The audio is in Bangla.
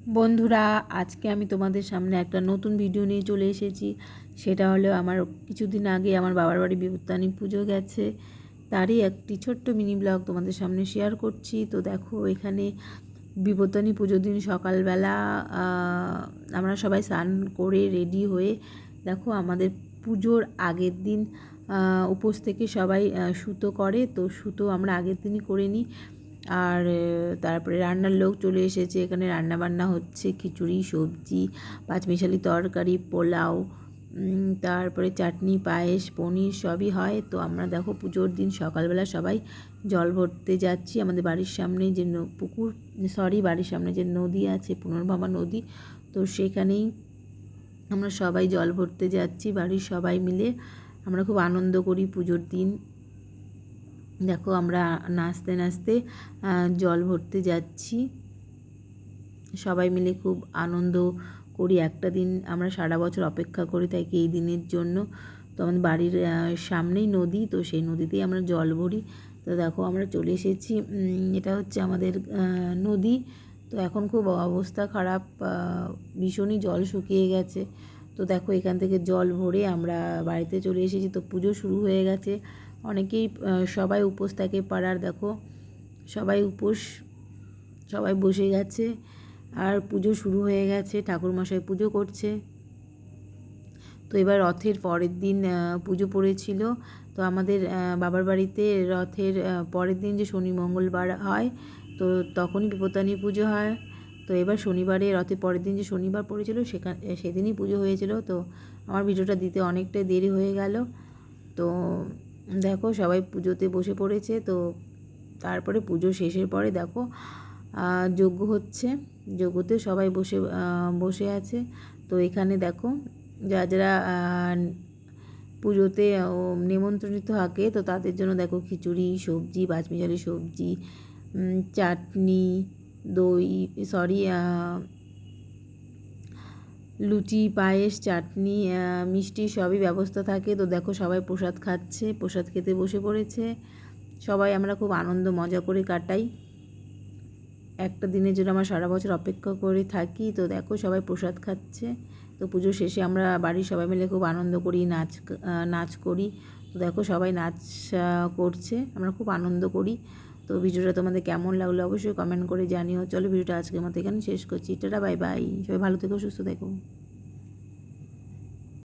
বন্ধুরা, আজকে আমি তোমাদের সামনে একটা নতুন ভিডিও নিয়ে চলে এসেছি। সেটা হলো আমার কিছুদিন আগে আমার বাবার বাড়ি বিপত্তারিণী পুজো গেছে, তারই একটি ছোট্ট মিনি ব্লগ তোমাদের সামনে শেয়ার করছি। তো দেখো, এখানে বিপত্তারিণী পুজোর দিন সকালবেলা আমরা সবাই স্নান করে রেডি হয়ে, দেখো আমাদের পুজোর আগের দিন উপোস থেকে সবাই সুতো করে, তো সুতো আমরা আগের দিনই করে নিই। আর তারপরে রান্নার লোক চলে এসেছে, এখানে রান্না বান্না হচ্ছে, খিচুড়ি, সবজি, পাঁচমিশালি তরকারি, পোলাও, তারপরে চাটনি, পায়েস, পনির সবই হয়। তো আমরা দেখো পুজোর দিন সকালবেলা সবাই জল ভরতে যাচ্ছি আমাদের বাড়ির সামনে যে বাড়ির সামনে যে নদী আছে, পুনর্ভবা নদী, তো সেখানেই আমরা সবাই জল ভরতে যাচ্ছি বাড়ির সবাই মিলে। আমরা খুব আনন্দ করি পুজোর দিন। দেখো আমরা নাচতে নাচতে জল ভরতে যাচ্ছি, সবাই মিলে খুব আনন্দ করি। একটা দিন আমরা সারা বছর অপেক্ষা করি থাকি এই দিনের জন্য। তো আমাদের বাড়ির সামনেই নদী, তো সেই নদীতেই আমরা জল ভরি। তো দেখো আমরা চলে এসেছি, এটা হচ্ছে আমাদের নদী। তো এখন খুব অবস্থা খারাপ, ভীষণই জল শুকিয়ে গেছে। তো দেখো এখান থেকে জল ভরে আমরা বাড়িতে চলে এসেছি। তো পুজো শুরু হয়ে গেছে, অনেকেই সবাই উপোস থাকে পাড়ার। দেখো সবাই বসে গেছে আর পুজো শুরু হয়ে গেছে, ঠাকুরমশাই পুজো করছে। তো এবার রথের পরের দিন পুজো পড়েছিল। তো আমাদের বাবার বাড়িতে রথের পরের দিন যে শনি মঙ্গলবার হয়, তো তখনই বিপত্তারিণী পুজো হয়। তো এবার শনিবারে রথের পরের দিন যে শনিবার পড়েছিল সেদিনই পুজো হয়েছিল। তো আমার ভিডিওটা দিতে অনেকটাই দেরি হয়ে গেল। তো দেখো সবাই পুজোতে বসে পড়েছে। তো তারপরে পুজো শেষের পরে দেখো যজ্ঞ হচ্ছে, যজ্ঞতে সবাই বসে আছে। তো এখানে দেখো যারা পুজোতে নিমন্ত্রণিত থাকে, তো তাদের জন্য দেখো খিচুড়ি, সবজি, পাঁচমিশালি সবজি, চাটনি, দই, লুচি, পায়েস, চাটনি, মিষ্টি সবই ব্যবস্থা থাকে। তো দেখো সবাই প্রসাদ খাচ্ছে, প্রসাদ খেতে বসে পড়েছে সবাই। আমরা খুব আনন্দ মজা করে কাটাই, একটা দিনের জন্য আমরা সারা বছর অপেক্ষা করে থাকি। তো দেখো সবাই প্রসাদ খাচ্ছে। তো পুজো শেষে আমরা বাড়ির সবাই মিলে খুব আনন্দ করি, নাচ করি। তো দেখো সবাই নাচ করছে, আমরা খুব আনন্দ করি। তো ভিডিওটা তোমাদের কেমন লাগলো অবশ্যই কমেন্ট করে জানিও। চলো ভিডিওটা আজকের মতো এখানে শেষ করছি। টাটা, বাই বাই, সবাই ভালো থেকো, সুস্থ থেকো।